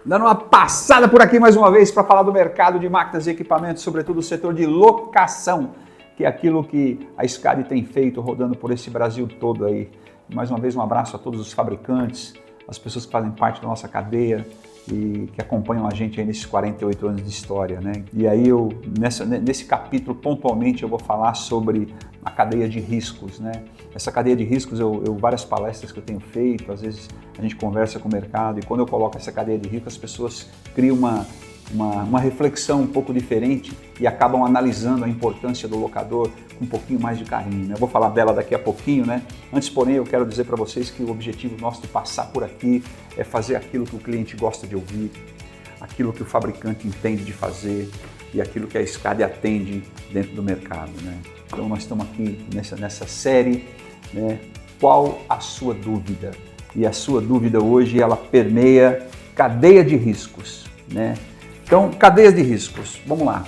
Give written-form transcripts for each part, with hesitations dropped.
dando uma passada por aqui mais uma vez para falar do mercado de máquinas e equipamentos, sobretudo o setor de locação, que é aquilo que a SCAD tem feito rodando por esse Brasil todo aí. Mais uma vez um abraço a todos os fabricantes, as pessoas que fazem parte da nossa cadeia e que acompanham a gente aí nesses 48 anos de história, né? E aí nesse capítulo pontualmente eu vou falar sobre a cadeia de riscos, né? Essa cadeia de riscos, várias palestras que eu tenho feito, às vezes a gente conversa com o mercado e quando eu coloco essa cadeia de riscos as pessoas criam uma reflexão um pouco diferente e acabam analisando a importância do locador com um pouquinho mais de carinho, né? Eu vou falar dela daqui a pouquinho, né? Antes, porém, eu quero dizer para vocês que o objetivo nosso de passar por aqui é fazer aquilo que o cliente gosta de ouvir, aquilo que o fabricante entende de fazer e aquilo que a SCAD atende dentro do mercado, né? Então nós estamos aqui nessa série, né? Qual a sua dúvida? E a sua dúvida hoje, ela permeia cadeia de riscos, né? Então, cadeias de riscos, vamos lá.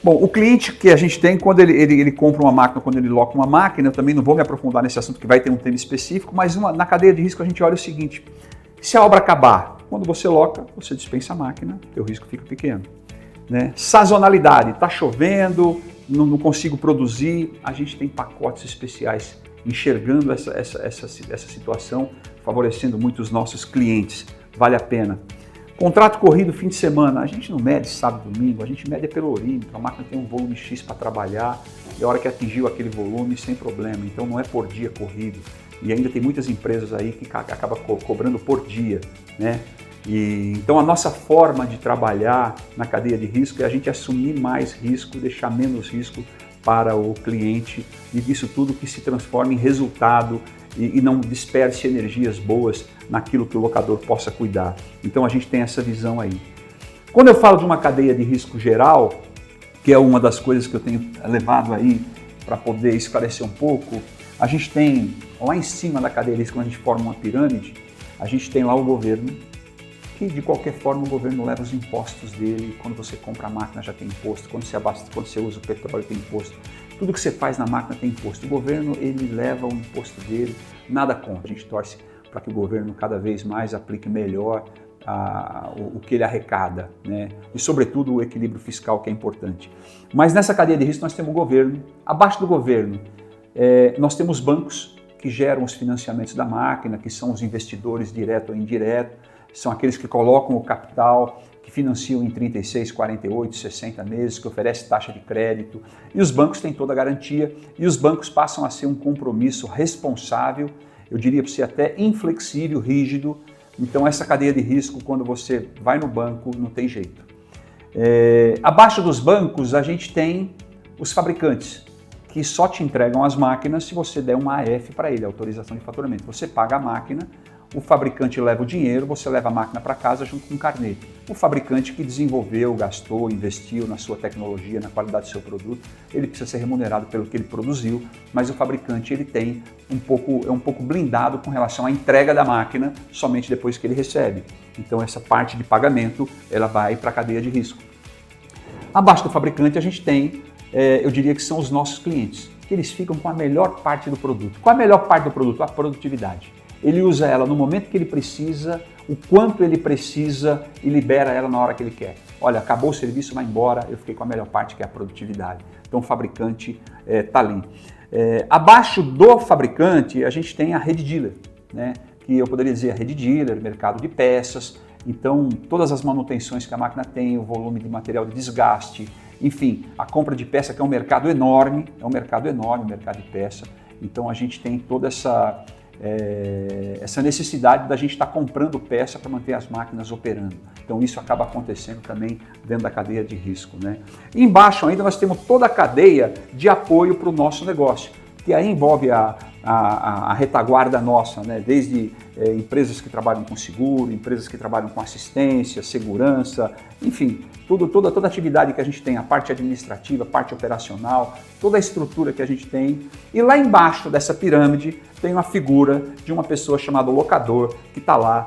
Bom, o cliente que a gente tem, quando ele compra uma máquina, quando ele loca uma máquina, eu também não vou me aprofundar nesse assunto que vai ter um tema específico, mas na cadeia de risco a gente olha o seguinte, se a obra acabar, quando você loca, você dispensa a máquina, teu risco fica pequeno, né? Sazonalidade, está chovendo, não consigo produzir, a gente tem pacotes especiais enxergando essa situação, favorecendo muito os nossos clientes, vale a pena. Contrato corrido fim de semana, a gente não mede sábado e domingo, a gente mede pelo orímetro, a máquina tem um volume X para trabalhar e a hora que atingiu aquele volume, sem problema, então não é por dia corrido. E ainda tem muitas empresas aí que acabam cobrando por dia, né? Então a nossa forma de trabalhar na cadeia de risco é a gente assumir mais risco, deixar menos risco para o cliente e isso tudo que se transforma em resultado e não disperse energias boas naquilo que o locador possa cuidar. Então a gente tem essa visão aí. Quando eu falo de uma cadeia de risco geral, que é uma das coisas que eu tenho levado aí para poder esclarecer um pouco, a gente tem lá em cima da cadeia de risco, quando a gente forma uma pirâmide, a gente tem lá o governo, que de qualquer forma o governo leva os impostos dele, quando você compra a máquina já tem imposto, quando você usa o petróleo tem imposto, tudo que você faz na máquina tem imposto. O governo ele leva o imposto dele, nada contra, a gente torce para que o governo cada vez mais aplique melhor o que ele arrecada, né? E sobretudo o equilíbrio fiscal que é importante. Mas nessa cadeia de risco nós temos o governo, abaixo do governo nós temos bancos que geram os financiamentos da máquina, que são os investidores direto ou indireto, são aqueles que colocam o capital, que financiam em 36, 48, 60 meses, que oferecem taxa de crédito. E os bancos têm toda a garantia e os bancos passam a ser um compromisso responsável, eu diria para você até inflexível, rígido. Então essa cadeia de risco, quando você vai no banco, não tem jeito. Abaixo dos bancos a gente tem os fabricantes, que só te entregam as máquinas se você der uma AF para ele, autorização de faturamento. Você paga a máquina, o fabricante leva o dinheiro, você leva a máquina para casa junto com o carnê. O fabricante que desenvolveu, gastou, investiu na sua tecnologia, na qualidade do seu produto, ele precisa ser remunerado pelo que ele produziu, mas o fabricante ele tem é um pouco blindado com relação à entrega da máquina somente depois que ele recebe. Então essa parte de pagamento ela vai para a cadeia de risco. Abaixo do fabricante a gente tem, eu diria que são os nossos clientes, que eles ficam com a melhor parte do produto. Qual a melhor parte do produto? A produtividade. Ele usa ela no momento que ele precisa, o quanto ele precisa e libera ela na hora que ele quer. Olha, acabou o serviço, vai embora, eu fiquei com a melhor parte que é a produtividade. Então o fabricante está ali. Abaixo do fabricante a gente tem a rede dealer, né? Que eu poderia dizer a rede dealer, mercado de peças, então todas as manutenções que a máquina tem, o volume de material de desgaste, enfim, a compra de peça que é um mercado enorme, o mercado de peça, então a gente tem toda essa necessidade da gente estar comprando peça para manter as máquinas operando. Então isso acaba acontecendo também dentro da cadeia de risco, né? E embaixo ainda nós temos toda a cadeia de apoio para o nosso negócio, que aí envolve a retaguarda nossa, né? Desde empresas que trabalham com seguro, empresas que trabalham com assistência, segurança, enfim, toda a atividade que a gente tem, a parte administrativa, a parte operacional, toda a estrutura que a gente tem. E lá embaixo dessa pirâmide tem uma figura de uma pessoa chamada locador, que está lá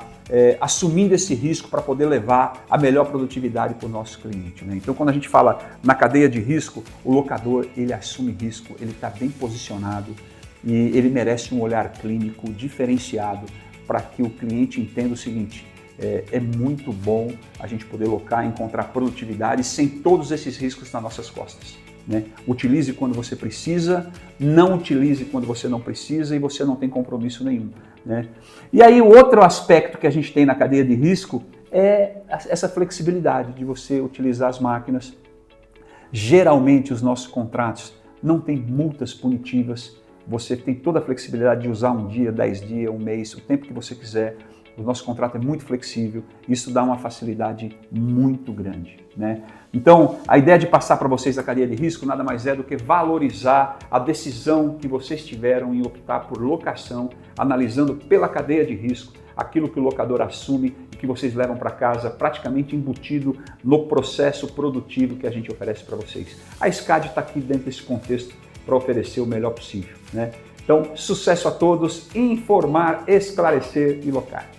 assumindo esse risco para poder levar a melhor produtividade para o nosso cliente, né? Então quando a gente fala na cadeia de risco, o locador ele assume risco, ele está bem posicionado e ele merece um olhar clínico diferenciado para que o cliente entenda o seguinte, é muito bom a gente poder locar e encontrar produtividade sem todos esses riscos nas nossas costas, né? Utilize quando você precisa, não utilize quando você não precisa e você não tem compromisso nenhum, né? E aí o outro aspecto que a gente tem na cadeia de risco é essa flexibilidade de você utilizar as máquinas. Geralmente os nossos contratos não têm multas punitivas, você tem toda a flexibilidade de usar um dia, 10 dias, um mês, o tempo que você quiser. O nosso contrato é muito flexível, isso dá uma facilidade muito grande, né? Então, a ideia de passar para vocês a cadeia de risco nada mais é do que valorizar a decisão que vocês tiveram em optar por locação, analisando pela cadeia de risco aquilo que o locador assume e que vocês levam para casa praticamente embutido no processo produtivo que a gente oferece para vocês. A SCAD está aqui dentro desse contexto para oferecer o melhor possível, né? Então, sucesso a todos, informar, esclarecer e locar.